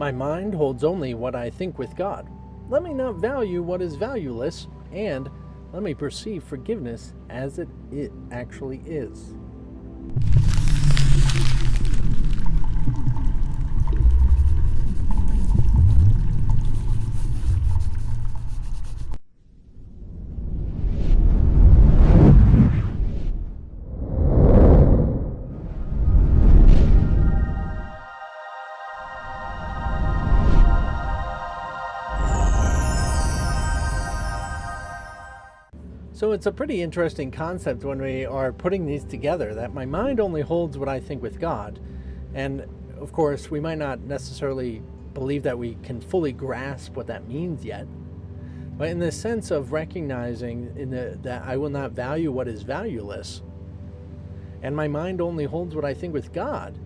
My mind holds only what I think with God. Let me not value what is valueless, and let me perceive forgiveness as it actually is. So it's a pretty interesting concept when we are putting these together, that my mind only holds what I think with God. And of course, we might not necessarily believe that we can fully grasp what that means yet. But in the sense of recognizing that I will not value what is valueless, and my mind only holds what I think with God,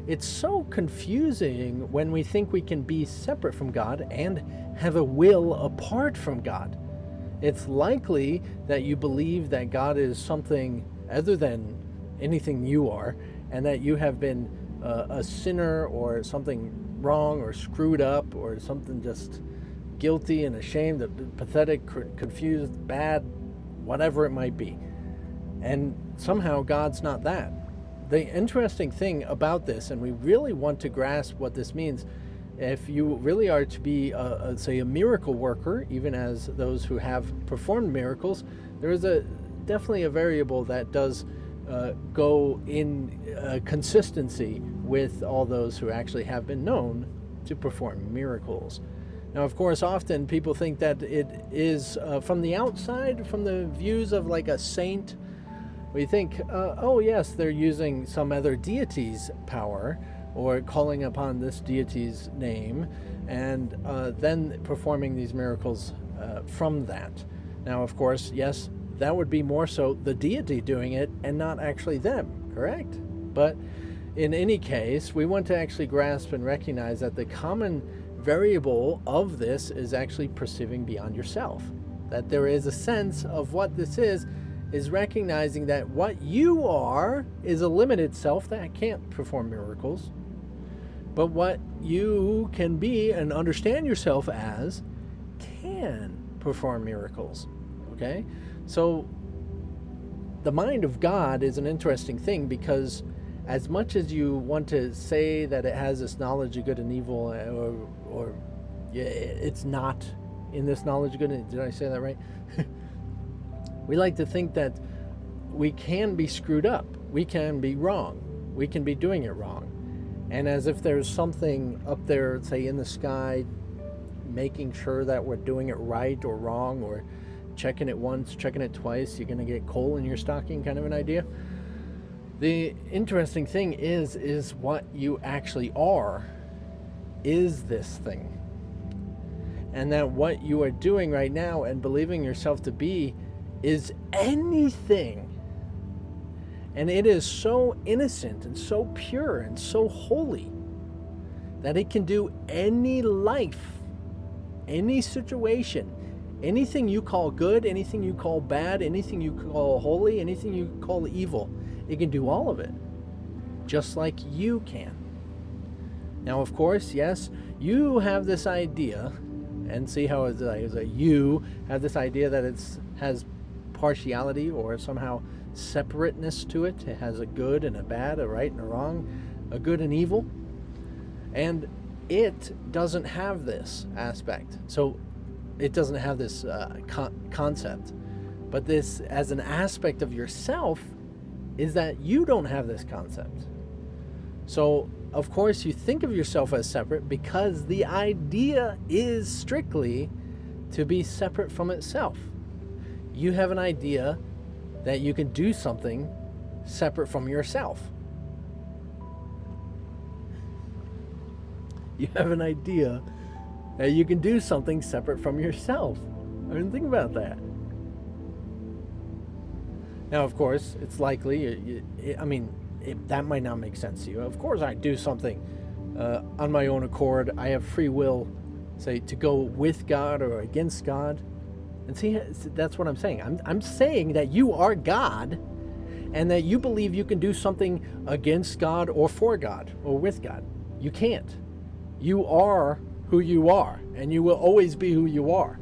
it's so confusing when we think we can be separate from God and have a will apart from God. It's likely that you believe that God is something other than anything you are, and that you have been a sinner or something wrong or screwed up or something just guilty and ashamed, pathetic, confused, bad, whatever it might be. And somehow God's not that. The interesting thing about this, and we really want to grasp what this means, if you really are to be, say, a miracle worker, even as those who have performed miracles, there is definitely a variable that does go in consistency with all those who actually have been known to perform miracles. Now, of course, often people think that it is from the outside, from the views of like a saint. We think, oh yes, they're using some other deity's power, or calling upon this deity's name, and then performing these miracles from that. Now, of course, yes, that would be more so the deity doing it and not actually them, correct? But in any case, we want to actually grasp and recognize that the common variable of this is actually perceiving beyond yourself. That there is a sense of what this is recognizing that what you are is a limited self that can't perform miracles. But what you can be and understand yourself as can perform miracles. Okay? So the mind of God is an interesting thing, because as much as you want to say that it has this knowledge of good and evil, or it's not in this knowledge of good and, did I say that right? We like to think that we can be screwed up, we can be wrong, we can be doing it wrong. And as if there's something up there, say in the sky, making sure that we're doing it right or wrong, or checking it once, checking it twice, you're going to get coal in your stocking kind of an idea. The interesting thing is what you actually are is this thing. And that what you are doing right now and believing yourself to be is anything. And it is so innocent and so pure and so holy that it can do any life, any situation, anything you call good, anything you call bad, anything you call holy, anything you call evil. It can do all of it, just like you can. Now, of course, yes, you have this idea, and see how it's a you have this idea that it has partiality or somehow separateness to it. It has a good and a bad, a right and a wrong, a good and evil. And it doesn't have this aspect. So it doesn't have this concept. But this, as an aspect of yourself, is that you don't have this concept. So, of course, you think of yourself as separate because the idea is strictly to be separate from itself. You have an idea that you can do something separate from yourself. You have an idea that you can do something separate from yourself. I mean, think about that. Now, of course, it's likely, that might not make sense to you. Of course, I do something on my own accord. I have free will, say, to go with God or against God. And see, that's what I'm saying. I'm saying that you are God, and that you believe you can do something against God or for God or with God. You can't. You are who you are, and you will always be who you are.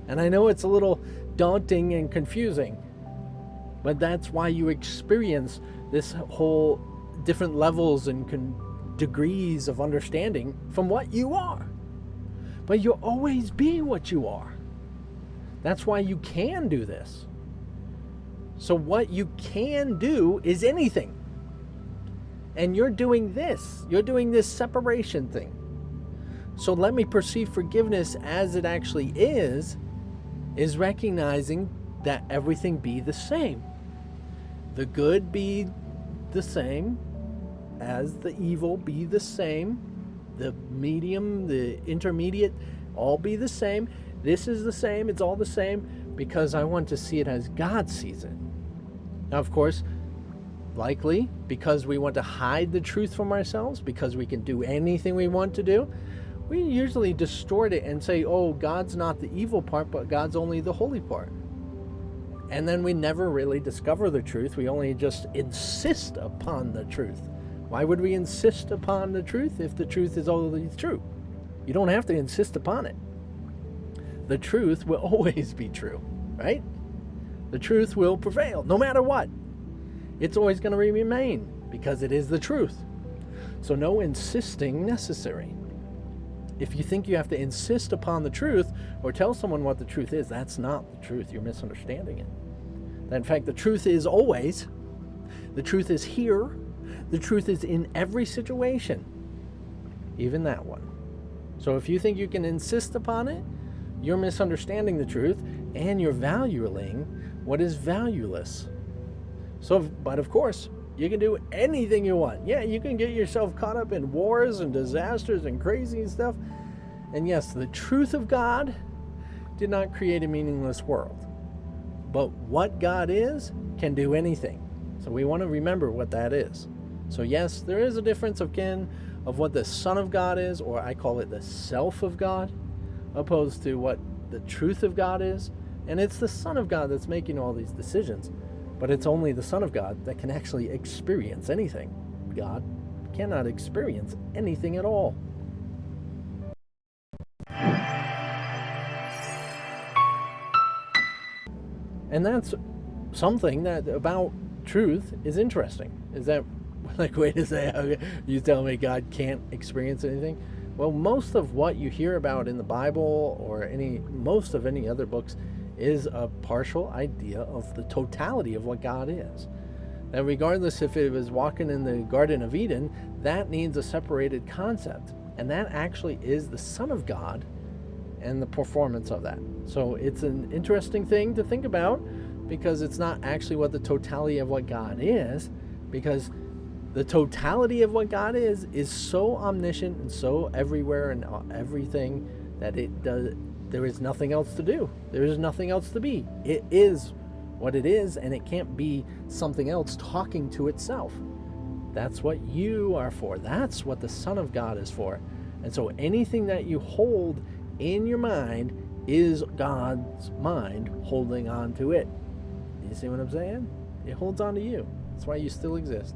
And I know it's a little daunting and confusing, but that's why you experience this whole different levels and degrees of understanding from what you are. But you'll always be what you are. That's why you can do this. So what you can do is anything. And you're doing this. You're doing this separation thing. So let me perceive forgiveness as it actually is recognizing that everything be the same. The good be the same as the evil be the same. The medium, the intermediate, all be the same. This is the same. It's all the same because I want to see it as God sees it. Now, of course, likely because we want to hide the truth from ourselves, because we can do anything we want to do, we usually distort it and say, oh, God's not the evil part, but God's only the holy part. And then we never really discover the truth. We only just insist upon the truth. Why would we insist upon the truth if the truth is always true? You don't have to insist upon it. The truth will always be true, right? The truth will prevail no matter what. It's always going to remain because it is the truth. So no insisting necessary. If you think you have to insist upon the truth or tell someone what the truth is, that's not the truth. You're misunderstanding it. In fact, the truth is always. The truth is here. The truth is in every situation, even that one. So if you think you can insist upon it, you're misunderstanding the truth and you're valuing what is valueless. So, but of course, you can do anything you want. Yeah, you can get yourself caught up in wars and disasters and crazy stuff. And yes, the truth of God did not create a meaningless world. But what God is can do anything. So we want to remember what that is. So yes, there is a difference of what the Son of God is, or I call it the self of God, opposed to what the truth of God is. And it's the Son of God that's making all these decisions. But it's only the Son of God that can actually experience anything. God cannot experience anything at all. And that's something that about truth is interesting. Is that, like, wait a second, you tell me God can't experience anything? Well, most of what you hear about in the Bible or most of any other books is a partial idea of the totality of what God is. Now, regardless if it was walking in the Garden of Eden, that needs a separated concept. And that actually is the Son of God and the performance of that. So it's an interesting thing to think about because it's not actually what the totality of what God is, because the totality of what God is so omniscient and so everywhere and everything that there is nothing else to do. There is nothing else to be. It is what it is, and it can't be something else talking to itself. That's what you are for. That's what the Son of God is for. And so anything that you hold in your mind is God's mind holding on to it. You see what I'm saying? It holds on to you. That's why you still exist.